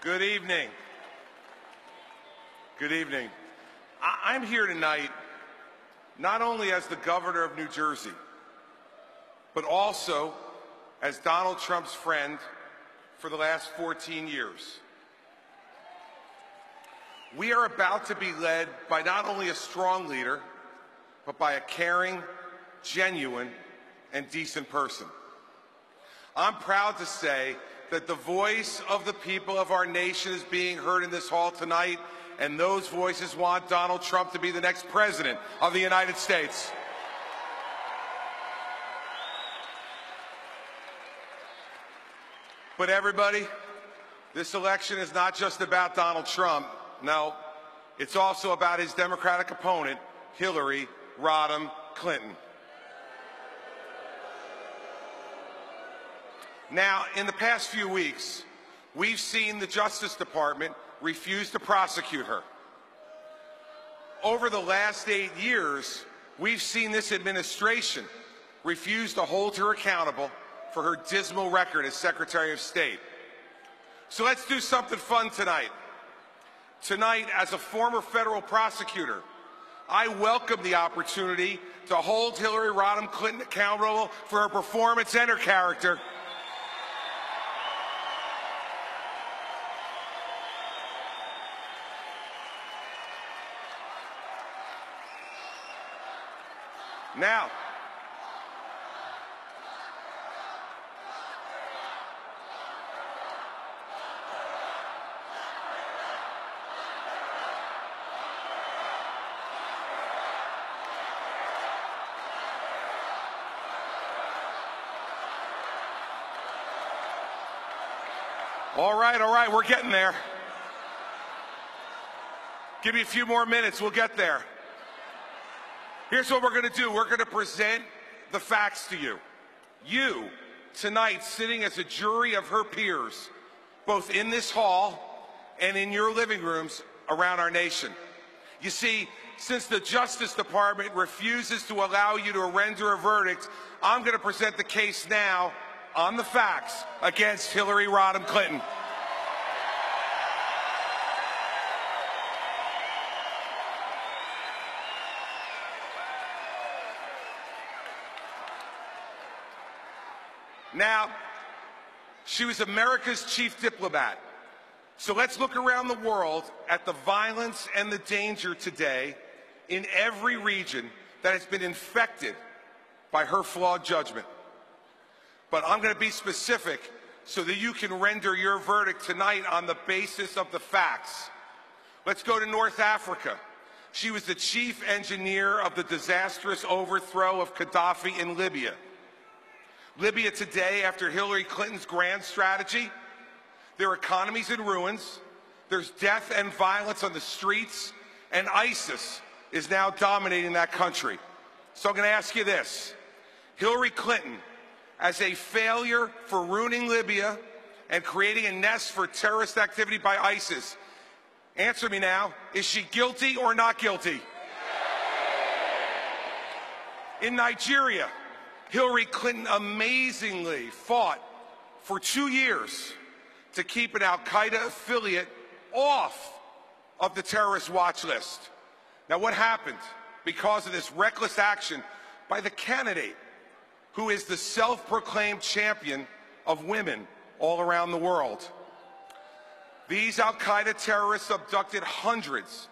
Good evening. Good evening. I'm here tonight not only as the governor of New Jersey, but also as Donald Trump's friend for the last 14 years. We are about to be led by not only a strong leader, but by a caring, genuine, and decent person. I'm proud to say that the voice of the people of our nation is being heard in this hall tonight, and those voices want Donald Trump to be the next president of the United States. But everybody, this election is not just about Donald Trump. No, it's also about his Democratic opponent, Hillary Rodham Clinton. Now, in the past few weeks, we've seen the Justice Department refuse to prosecute her. Over the last 8 years, we've seen this administration refuse to hold her accountable for her dismal record as Secretary of State. So let's do something fun tonight. Tonight, as a former federal prosecutor, I welcome the opportunity to hold Hillary Rodham Clinton accountable for her performance and her character. Now, all right, we're getting there. Give me a few more minutes, we'll get there. Here's what we're going to do. We're going to present the facts to you. You, tonight, sitting as a jury of her peers, both in this hall and in your living rooms around our nation. You see, since the Justice Department refuses to allow you to render a verdict, I'm going to present the case now on the facts against Hillary Rodham Clinton. Now, she was America's chief diplomat. So let's look around the world at the violence and the danger today in every region that has been infected by her flawed judgment. But I'm going to be specific so that you can render your verdict tonight on the basis of the facts. Let's go to North Africa. She was the chief engineer of the disastrous overthrow of Gaddafi in Libya. Libya today, after Hillary Clinton's grand strategy, their economy's in ruins, there's death and violence on the streets, and ISIS is now dominating that country. So I'm going to ask you this. Hillary Clinton, as a failure for ruining Libya and creating a nest for terrorist activity by ISIS, answer me now, is she guilty or not guilty? In Nigeria, Hillary Clinton amazingly fought for 2 years to keep an al-Qaeda affiliate off of the terrorist watch list. Now, what happened because of this reckless action by the candidate who is the self-proclaimed champion of women all around the world? These al-Qaeda terrorists abducted hundreds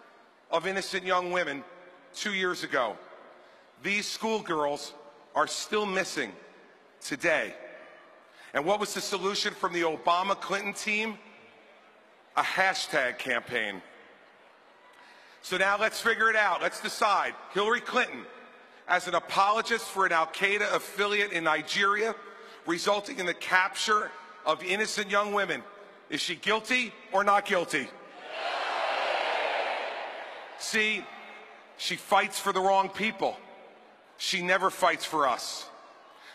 of innocent young women 2 years ago. These schoolgirls are still missing today. And what was the solution from the Obama-Clinton team? A hashtag campaign. So now let's figure it out. Let's decide. Hillary Clinton, as an apologist for an al-Qaeda affiliate in Nigeria, resulting in the capture of innocent young women, is she guilty or not guilty? See, she fights for the wrong people. She never fights for us.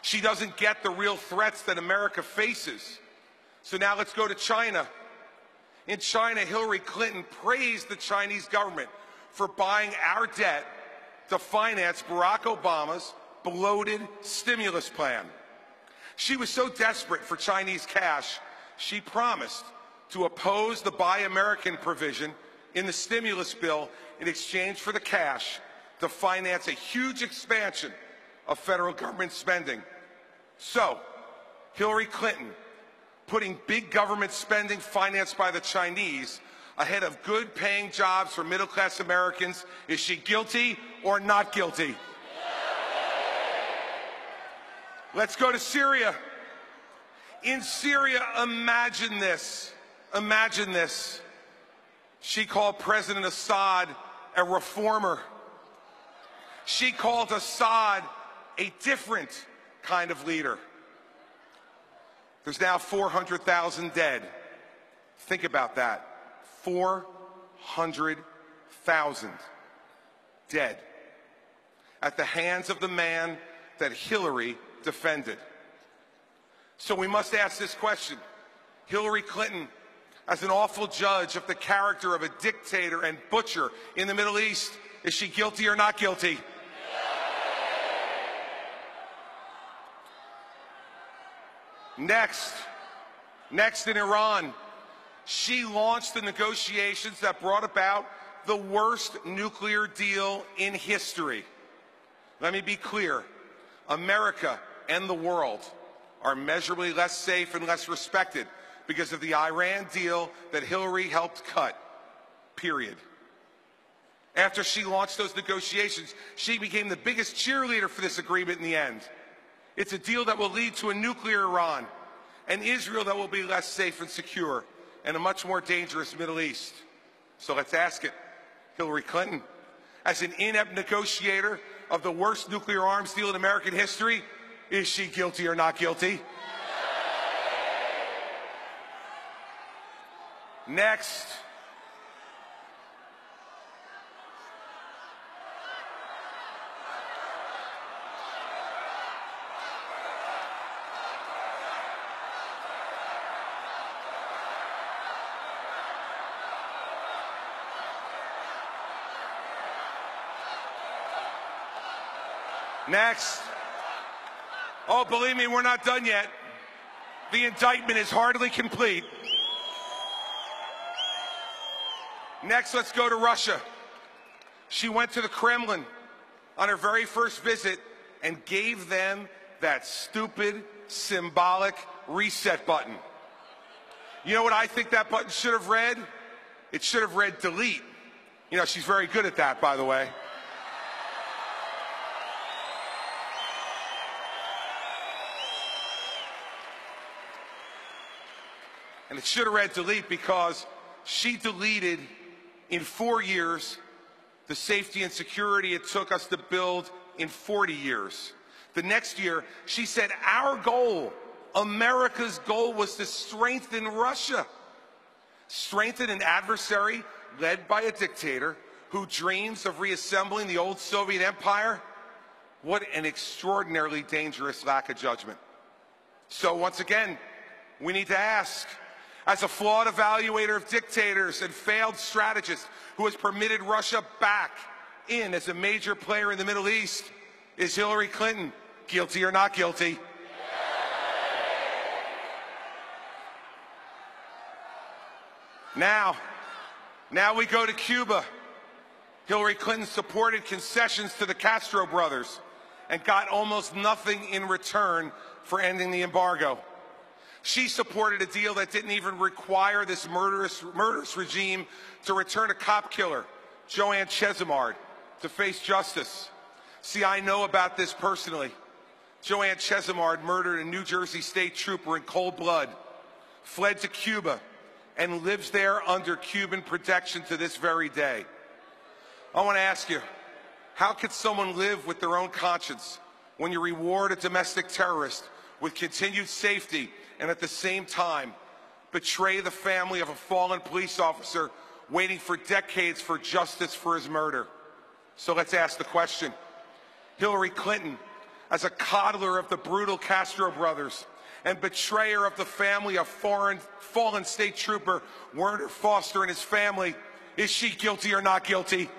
She doesn't get the real threats that America faces. So now let's go to China. In China, Hillary Clinton praised the Chinese government for buying our debt to finance Barack Obama's bloated stimulus plan. She was so desperate for Chinese cash, she promised to oppose the Buy American provision in the stimulus bill in exchange for the cash to finance a huge expansion of federal government spending. So, Hillary Clinton, putting big government spending financed by the Chinese ahead of good-paying jobs for middle-class Americans, is she guilty or not guilty? Let's go to Syria. In Syria, imagine this. Imagine this. She called President Assad a reformer. She called Assad a different kind of leader. There's now 400,000 dead. Think about that. 400,000 dead at the hands of the man that Hillary defended. So we must ask this question. Hillary Clinton, as an awful judge of the character of a dictator and butcher in the Middle East, is she guilty or not guilty? Next in Iran, she launched the negotiations that brought about the worst nuclear deal in history. Let me be clear. America and the world are measurably less safe and less respected because of the Iran deal that Hillary helped cut, period. After she launched those negotiations, she became the biggest cheerleader for this agreement in the end. It's a deal that will lead to a nuclear Iran, an Israel that will be less safe and secure, and a much more dangerous Middle East. So let's ask it. Hillary Clinton, as an inept negotiator of the worst nuclear arms deal in American history, is she guilty or not guilty? Next. Next. Oh, believe me, we're not done yet. The indictment is hardly complete. Next, let's go to Russia. She went to the Kremlin on her very first visit and gave them that stupid, symbolic reset button. You know what I think that button should have read? It should have read delete. You know, she's very good at that, by the way. And it should have read delete because she deleted in 4 years the safety and security it took us to build in 40 years. The next year, she said our goal, America's goal, was to strengthen Russia. Strengthen an adversary led by a dictator who dreams of reassembling the old Soviet empire? What an extraordinarily dangerous lack of judgment. So once again, we need to ask, as a flawed evaluator of dictators and failed strategist who has permitted Russia back in as a major player in the Middle East, is Hillary Clinton guilty or not guilty? Now we go to Cuba. Hillary Clinton supported concessions to the Castro brothers and got almost nothing in return for ending the embargo. She supported a deal that didn't even require this murderous regime to return a cop killer, Joanne Chesimard, to face justice. See, I know about this personally. Joanne Chesimard murdered a New Jersey state trooper in cold blood, fled to Cuba, and lives there under Cuban protection to this very day. I want to ask you, how could someone live with their own conscience when you reward a domestic terrorist with continued safety and at the same time betray the family of a fallen police officer waiting for decades for justice for his murder? So let's ask the question. Hillary Clinton, as a coddler of the brutal Castro brothers and betrayer of the family of fallen state trooper Werner Foster and his family, is she guilty or not guilty?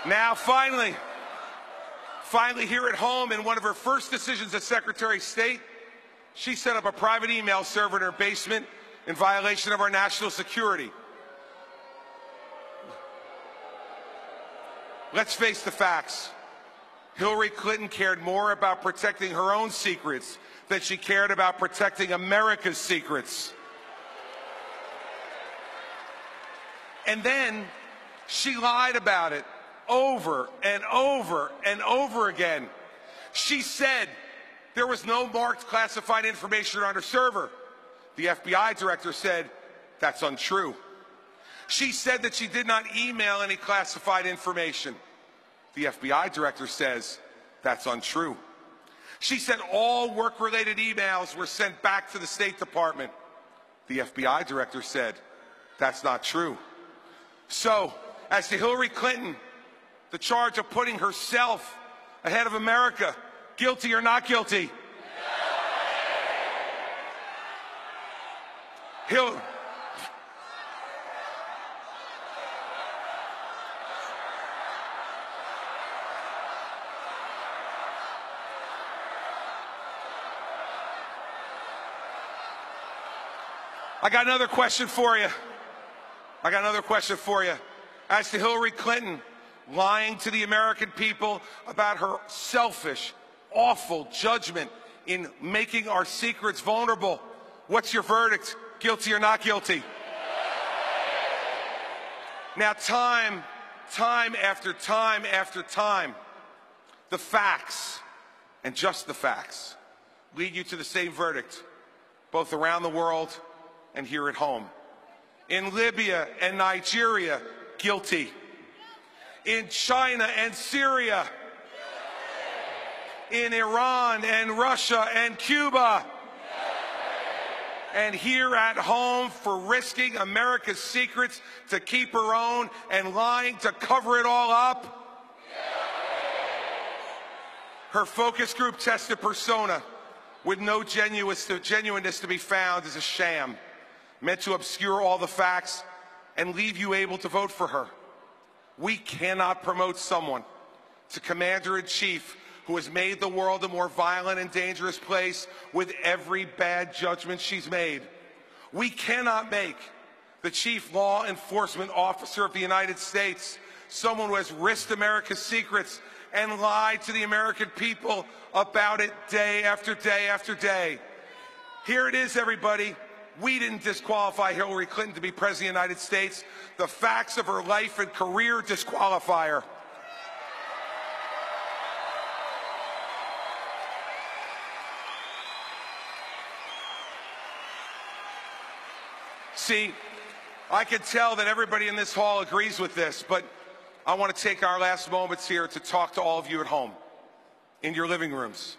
Now, finally, here at home, in one of her first decisions as Secretary of State, she set up a private email server in her basement in violation of our national security. Let's face the facts. Hillary Clinton cared more about protecting her own secrets than she cared about protecting America's secrets. And then she lied about it over and over and over again. She said there was no marked classified information on her server. The FBI director said that's untrue. She said that she did not email any classified information. The FBI director says that's untrue. She said all work-related emails were sent back to the State Department. The FBI director said that's not true. So, as to Hillary Clinton, the charge of putting herself ahead of America, guilty or not guilty? I got another question for you. As to Hillary Clinton lying to the American people about her selfish, awful judgment in making our secrets vulnerable, what's your verdict? Guilty or not guilty? Now, time after time, the facts, and just the facts, lead you to the same verdict, both around the world and here at home. In Libya and Nigeria, guilty. In China and Syria, in Iran and Russia and Cuba, and here at home for risking America's secrets to keep her own and lying to cover it all up. Her focus group tested persona with no genuineness to be found is a sham, meant to obscure all the facts and leave you able to vote for her. We cannot promote someone to commander-in-chief who has made the world a more violent and dangerous place with every bad judgment she's made. We cannot make the chief law enforcement officer of the United States someone who has risked America's secrets and lied to the American people about it day after day after day. Here it is, everybody. We didn't disqualify Hillary Clinton to be President of the United States. The facts of her life and career disqualify her. See, I can tell that everybody in this hall agrees with this, but I want to take our last moments here to talk to all of you at home, in your living rooms,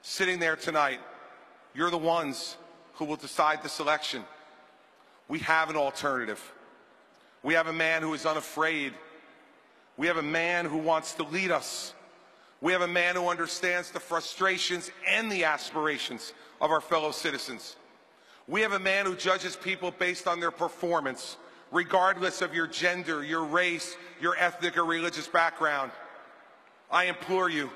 sitting there tonight. You're the ones who will decide this election. We have an alternative. We have a man who is unafraid. We have a man who wants to lead us. We have a man who understands the frustrations and the aspirations of our fellow citizens. We have a man who judges people based on their performance, regardless of your gender, your race, your ethnic or religious background. I implore you,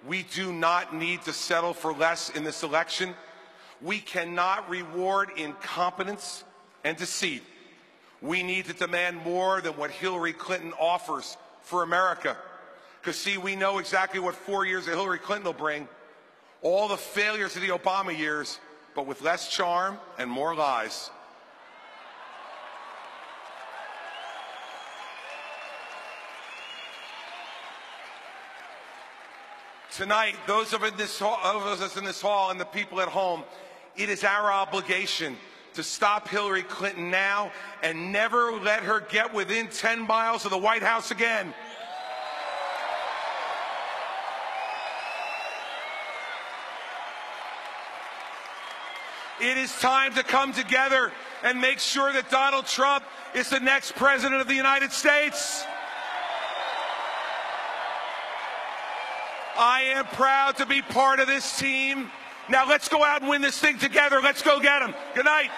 we do not need to settle for less in this election. We cannot reward incompetence and deceit. We need to demand more than what Hillary Clinton offers for America. Because, see, we know exactly what 4 years of Hillary Clinton will bring. All the failures of the Obama years, but with less charm and more lies. Tonight, those of us in this hall and the people at home, it is our obligation to stop Hillary Clinton now and never let her get within 10 miles of the White House again. It is time to come together and make sure that Donald Trump is the next president of the United States. I am proud to be part of this team. Now let's go out and win this thing together. Let's go get them. Good night.